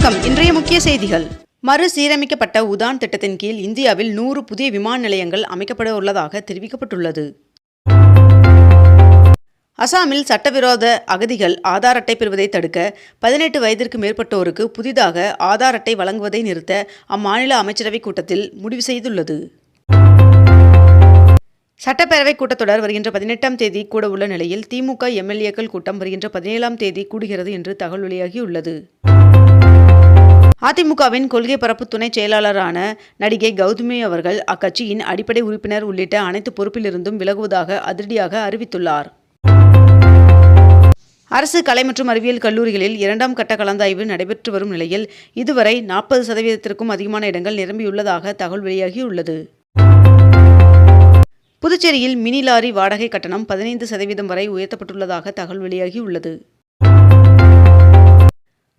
வணக்கம். இன்றைய முக்கிய செய்திகள். மறுசீரமைக்கப்பட்ட உதான் திட்டத்தின் கீழ் இந்தியாவில் 100 புதிய விமான நிலையங்கள் அமைக்கப்பட உள்ளதாக தெரிவிக்கப்பட்டுள்ளது. அசாமில் சட்டவிரோத அகதிகள் ஆதார் அட்டை பெறுவதை தடுக்க 18 வயதிற்கு மேற்பட்டோருக்கு புதிதாக ஆதார் அட்டை வழங்குவதை நிறுத்த அம்மாநில அமைச்சரவைக் கூட்டத்தில் முடிவு செய்துள்ளது. சட்டப்பேரவை கூட்டத்தொடர் வருகின்ற 18ஆம் தேதி கூட உள்ள நிலையில் திமுக எம்எல்ஏக்கள் கூட்டம் வருகின்ற 17ஆம் தேதி கூடுகிறது என்று தகவல் வெளியாகியுள்ளது. அதிமுகவின் கொள்கை பரப்பு துணை செயலாளரான நடிகை கௌதமி அவர்கள் அக்கட்சியின் அடிப்படை உறுப்பினர் உள்ளிட்ட அனைத்து பொறுப்பிலிருந்தும் விலகுவதாக அதிரடியாக அறிவித்துள்ளார். அரசு கலை மற்றும் அறிவியல் கல்லூரிகளில் 2ஆம் கட்ட கலந்தாய்வு நடைபெற்று வரும் நிலையில் இதுவரை 40% அதிகமான இடங்கள் நிரம்பியுள்ளதாக தகவல் வெளியாகியுள்ளது. புதுச்சேரியில் மினி லாரி வாடகை கட்டணம் 15% வரை உயர்த்தப்பட்டுள்ளதாக தகவல் வெளியாகியுள்ளது.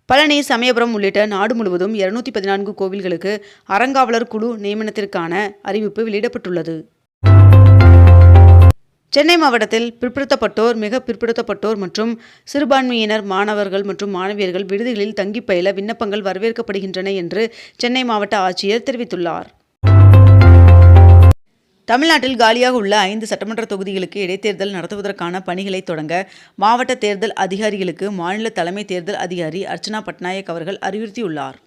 பழனி, சமயபுரம் உள்ளிட்ட நாடு முழுவதும் 214 கோவில்களுக்கு அறங்காவலர் குழு நியமனத்திற்கான அறிவிப்பு வெளியிடப்பட்டுள்ளது. சென்னை மாவட்டத்தில் பிற்படுத்தப்பட்டோர், மிக பிற்படுத்தப்பட்டோர் மற்றும் சிறுபான்மையினர் மாணவர்கள் மற்றும் மாணவியர்கள் விடுதிகளில் தங்கி பயில விண்ணப்பங்கள் வரவேற்கப்படுகின்றன என்று சென்னை மாவட்ட ஆட்சியர் தெரிவித்துள்ளார். தமிழ்நாட்டில் காலியாக உள்ள 5 சட்டமன்ற தொகுதிகளுக்கு இடைத்தேர்தல் நடத்துவதற்கான பணிகளை தொடங்க மாவட்ட தேர்தல் அதிகாரிகளுக்கு மாநில தலைமை தேர்தல் அதிகாரி அர்ச்சனா பட்நாயக் அவர்கள் அறிவுறுத்தியுள்ளார்.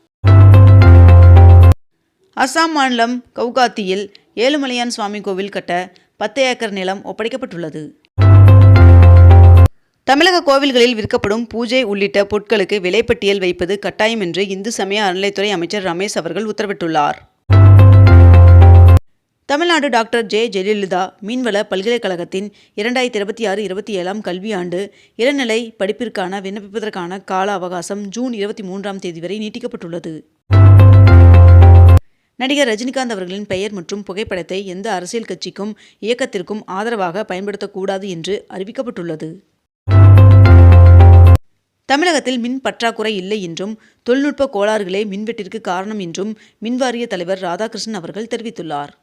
அசாம் மாநிலம் கவுகாத்தியில் ஏழுமலையான் சுவாமி கோவில் கட்ட 10 ஏக்கர் நிலம் ஒப்படைக்கப்பட்டுள்ளது. தமிழக கோவில்களில் விற்கப்படும் பூஜை உள்ளிட்ட பொருட்களுக்கு விலைப்பட்டியல் வைப்பது கட்டாயம் என்று இந்து சமய அறநிலைத்துறை அமைச்சர் ரமேஷ் அவர்கள் உத்தரவிட்டுள்ளார். Tamil Nadu doctor J. ஜெயலலிதா மீன்வள பல்கலைக்கழகத்தின் 2026-27ஆம் கல்வியாண்டு இளநிலை படிப்பிற்கான விண்ணப்பிப்பதற்கான கால அவகாசம் ஜூன் 23ஆம் தேதி வரை நீட்டிக்கப்பட்டுள்ளது. நடிகர் ரஜினிகாந்த் அவர்களின் பெயர் மற்றும் புகைப்படத்தை எந்த அரசியல் கட்சிக்கும் இயக்கத்திற்கும் ஆதரவாக பயன்படுத்தக்கூடாது என்று அறிவிக்கப்பட்டுள்ளது. தமிழகத்தில் மின் பற்றாக்குறை இல்லை என்றும் தொழில்நுட்ப கோளாறுகளே மின்வெட்டிற்கு காரணம் என்றும் மின்வாரிய தலைவர் ராதாகிருஷ்ணன் அவர்கள் தெரிவித்துள்ளார்.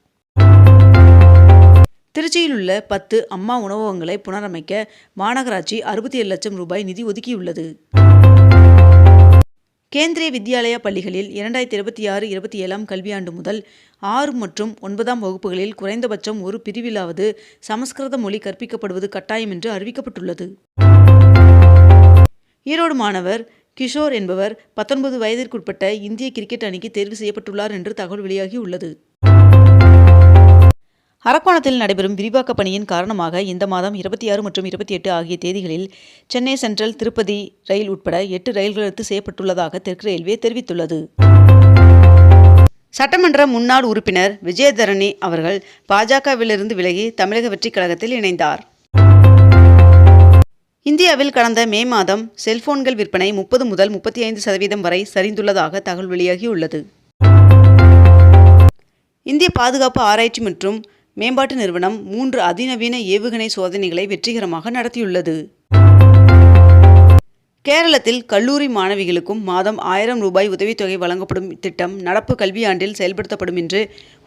திருச்சியில் உள்ள 10 அம்மா உணவகங்களை புனரமைக்க மாநகராட்சி 67 லட்சம் ரூபாய் நிதி ஒதுக்கியுள்ளது. கேந்திரிய வித்யாலயா பள்ளிகளில் 2026-27ஆம் கல்வியாண்டு முதல் 6 மற்றும் 9ஆம் வகுப்புகளில் குறைந்தபட்சம் ஒரு பிரிவிலாவது சமஸ்கிருத மொழி கற்பிக்கப்படுவது கட்டாயம் என்று அறிவிக்கப்பட்டுள்ளது. ஈரோடு மாணவர் கிஷோர் என்பவர் 19 வயதிற்குட்பட்ட இந்திய கிரிக்கெட் அணிக்கு தேர்வு செய்யப்பட்டுள்ளார் என்று தகவல் வெளியாகியுள்ளது. அரக்கோணத்தில் நடைபெறும் விரிவாக்க பணியின் காரணமாக இந்த மாதம் 26 மற்றும் 28 ஆகிய தேதிகளில் சென்னை சென்ட்ரல், திருப்பதி ரயில் உட்பட 8 ரயில்கள் ரத்து செய்யப்பட்டுள்ளதாக தெற்கு ரயில்வே தெரிவித்துள்ளது. சட்டமன்ற முன்னாள் உறுப்பினர் விஜயதரணி அவர்கள் பாஜகவிலிருந்து விலகி தமிழக வெற்றிக் கழகத்தில் இணைந்தார். இந்தியாவில் கடந்த மே மாதம் செல்போன்கள் விற்பனை 30 முதல் 35% வரை சரிந்துள்ளதாக தகவல் வெளியாகியுள்ளது. இந்திய பாதுகாப்பு ஆராய்ச்சி மற்றும் மேம்பாட்டு நிறுவனம் 3 அதிநவீன ஏவுகணை சோதனைகளை வெற்றிகரமாக நடத்தியுள்ளது. கேரளத்தில் கல்லூரி மாணவிகளுக்கும் மாதம் 1000 ரூபாய் உதவித்தொகை வழங்கப்படும் திட்டம் நடப்பு கல்வியாண்டில் செயல்படுத்தப்படும் என்று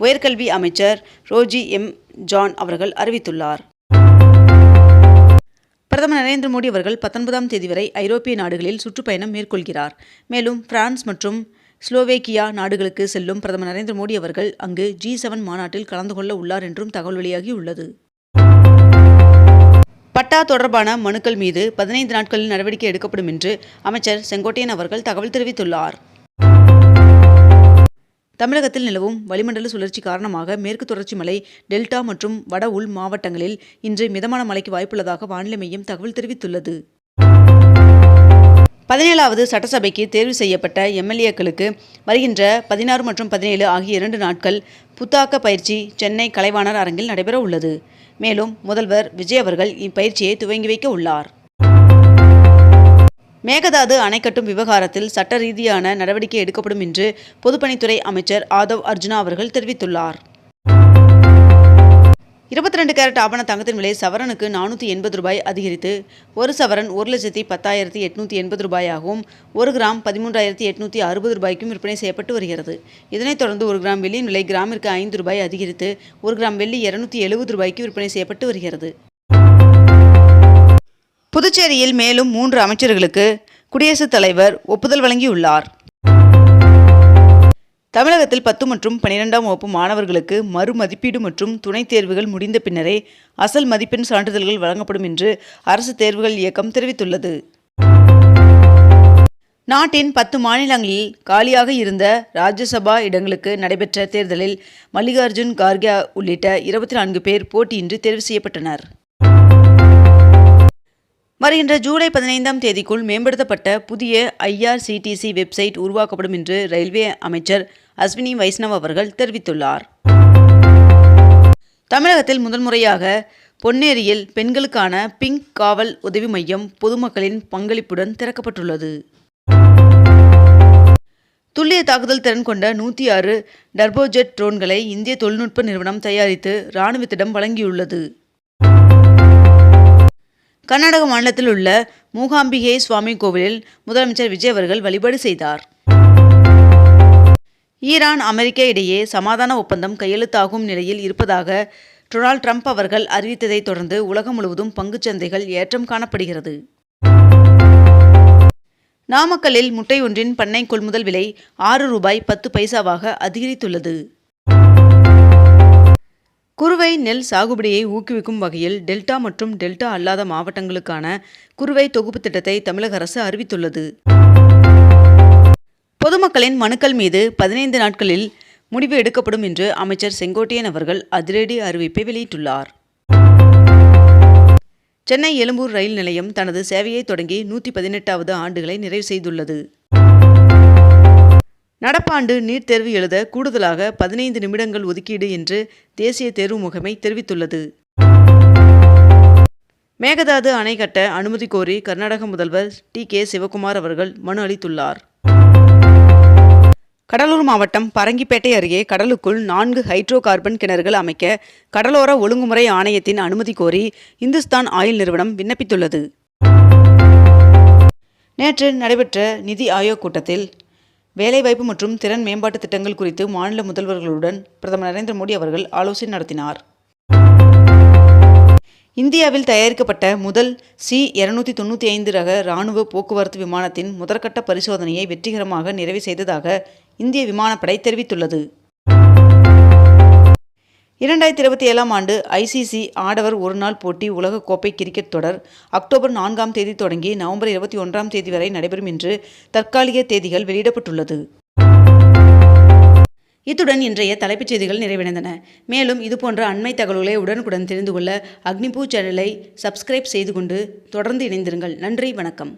உயர்கல்வி அமைச்சர் ரோஜி எம். ஜான் அவர்கள் அறிவித்துள்ளார். பிரதமர் நரேந்திர மோடி அவர்கள் 19ஆம் தேதி வரை ஐரோப்பிய நாடுகளில் சுற்றுப்பயணம் மேற்கொள்கிறார். மேலும் பிரான்ஸ் மற்றும் ஸ்லோவேக்கியா நாடுகளுக்கு செல்லும் பிரதமர் நரேந்திர மோடி அவர்கள் அங்கு G7 மாநாட்டில் கலந்து கொள்ள உள்ளார் என்றும் தகவல் வெளியாகியுள்ளது. பட்டா தொடர்பான மனுக்கள் மீது 15 நாட்களில் நடவடிக்கை எடுக்கப்படும் என்று அமைச்சர் செங்கோட்டையன் அவர்கள் தகவல் தெரிவித்துள்ளார். தமிழகத்தில் நிலவும் வளிமண்டல சுழற்சி காரணமாக மேற்கு தொடர்ச்சி மலை, டெல்டா மற்றும் வட உள் மாவட்டங்களில் இன்று மிதமான மழைக்கு வாய்ப்புள்ளதாக வானிலை மையம் தகவல் தெரிவித்துள்ளது. 17வது சட்டசபைக்கு தேர்வு செய்யப்பட்ட எம்எல்ஏக்களுக்கு வருகின்ற 16 மற்றும் 17 ஆகிய 2 நாட்கள் புத்தாக்க பயிற்சி சென்னை கலைவாணர் அரங்கில் நடைபெற உள்ளது. மேலும் முதல்வர் விஜய் அவர்கள் இப்பயிற்சியை துவங்கி வைக்க உள்ளார். மேகதாது அணை கட்டும் விவகாரத்தில் சட்ட ரீதியான நடவடிக்கை எடுக்கப்படும் என்று பொதுப்பணித்துறை அமைச்சர் ஆதவ் அர்ஜுனா அவர்கள் தெரிவித்துள்ளார். 22 கேரட் ஆபண தங்கத்தின் விலை சவரனுக்கு 480 ரூபாய் அதிகரித்து 1 சவரன் 1,10,880 ரூபாயாகவும் 1 கிராம் 13,860 ரூபாய்க்கும் விற்பனை செய்யப்பட்டு வருகிறது. இதனைத் தொடர்ந்து 1 கிராம் வெள்ளியின் விலை கிராமிற்கு 5 ரூபாய் அதிகரித்து 1 கிராம் வெள்ளி 270 ரூபாய்க்கு விற்பனை செய்யப்பட்டு வருகிறது. புதுச்சேரியில் மேலும் 3 அமைச்சர்களுக்கு குடியரசுத் தலைவர் ஒப்புதல் வழங்கியுள்ளார். தமிழகத்தில் 10 மற்றும் 12ஆம் வகுப்பு மாணவர்களுக்கு மறுமதிப்பீடு மற்றும் துணைத் தேர்வுகள் முடிந்த பின்னரே அசல் மதிப்பெண் சான்றிதழ்கள் வழங்கப்படும் என்று அரசு தேர்வுகள் இயக்கம் தெரிவித்துள்ளது. நாட்டின் 10 மாநிலங்களில் காலியாக இருந்த ராஜ்யசபா இடங்களுக்கு நடைபெற்ற தேர்தலில் மல்லிகார்ஜுன் கார்கே உள்ளிட்ட 24 பேர் போட்டியின்றி தேர்வு செய்யப்பட்டனர். வருகின்ற ஜூலை 15ஆம் தேதிக்குள் மேம்படுத்தப்பட்ட புதிய IRCTC வெப்சைட் உருவாக்கப்படும் என்று ரயில்வே அமைச்சர் அஸ்வினி வைஷ்ணவ் அவர்கள் தெரிவித்துள்ளார். தமிழகத்தில் முதன்முறையாக பொன்னேரியில் பெண்களுக்கான பிங்க் காவல் உதவி மையம் பொதுமக்களின் பங்களிப்புடன் திறக்கப்பட்டுள்ளது. துல்லிய தாக்குதல் திறன் கொண்ட 106 டர்போஜெட் ட்ரோன்களை இந்திய தொழில்நுட்ப நிறுவனம் தயாரித்து இராணுவத்திடம் வழங்கியுள்ளது. கர்நாடக மாநிலத்தில் உள்ள மூகாம்பிகை சுவாமி கோவிலில் முதலமைச்சர் விஜய் அவர்கள் வழிபாடு செய்தார். ஈரான் அமெரிக்கா இடையே சமாதான ஒப்பந்தம் கையெழுத்தாகும் நிலையில் இருப்பதாக டொனால்ட் ட்ரம்ப் அவர்கள் அறிவித்ததை தொடர்ந்து உலகம் முழுவதும் பங்குச்சந்தைகள் ஏற்றம் காணப்படுகிறது. நாமக்கல்லில் முட்டை ஒன்றின் பண்ணை கொள்முதல் விலை ₹6.10 அதிகரித்துள்ளது. குறுவை நெல் சாகுபடியை ஊக்குவிக்கும் வகையில் டெல்டா மற்றும் டெல்டா அல்லாத மாவட்டங்களுக்கான குறுவை தொகுப்பு திட்டத்தை தமிழக அரசு அறிவித்துள்ளது. பொதுமக்களின் மனுக்கள் மீது 15 நாட்களில் முடிவு எடுக்கப்படும் என்று அமைச்சர் செங்கோட்டையன் அவர்கள் அதிரடி அறிவிப்பை வெளியிட்டுள்ளார். சென்னை எழும்பூர் ரயில் நிலையம் தனது சேவையை தொடங்கி 118வது ஆண்டுகளை நிறைவு செய்துள்ளது. நடப்பாண்டு நீட் தேர்வு எழுத கூடுதலாக 15 நிமிடங்கள் ஒதுக்கீடு என்று தேசிய தேர்வு முகமை தெரிவித்துள்ளது. மேகதாது அணை கட்ட அனுமதி கோரி கர்நாடக முதல்வர் T.K. சிவகுமார் அவர்கள் மனு அளித்துள்ளார். கடலூர் மாவட்டம் பரங்கிப்பேட்டை அருகே கடலுக்குள் 4 ஹைட்ரோ கார்பன் கிணறுகள் அமைக்க கடலோர ஒழுங்குமுறை ஆணையத்தின் அனுமதி கோரி இந்துஸ்தான் ஆயில் நிறுவனம் விண்ணப்பித்துள்ளது. நேற்று நடைபெற்ற நிதி ஆயோக் கூட்டத்தில் வேலைவாய்ப்பு மற்றும் திறன் மேம்பாட்டு திட்டங்கள் குறித்து மாநில முதல்வர்களுடன் பிரதமர் நரேந்திர மோடி அவர்கள் ஆலோசனை நடத்தினார். இந்தியாவில் தயாரிக்கப்பட்ட முதல் C-295 ரக இராணுவ போக்குவரத்து விமானத்தின் முதற்கட்ட பரிசோதனையை வெற்றிகரமாக நிறைவு செய்ததாக இந்திய விமானப்படை தெரிவித்துள்ளது. 2027ஆம் ஆண்டு ICC ஆடவர் ஒருநாள் போட்டி உலகக்கோப்பை கிரிக்கெட் தொடர் அக்டோபர் 4ஆம் தேதி தொடங்கி நவம்பர் 21ஆம் தேதி வரை நடைபெறும் என்று தற்காலிக தேதிகள் வெளியிடப்பட்டுள்ளது. இத்துடன் இன்றைய தலைப்புச் செய்திகள் நிறைவடைந்தன. மேலும் இதுபோன்ற அண்மை தகவல்களை உடனுக்குடன் தெரிந்து கொள்ள அக்னிபூ சேனலை சப்ஸ்கிரைப் செய்து கொண்டு தொடர்ந்து இணைந்திருங்கள். நன்றி, வணக்கம்.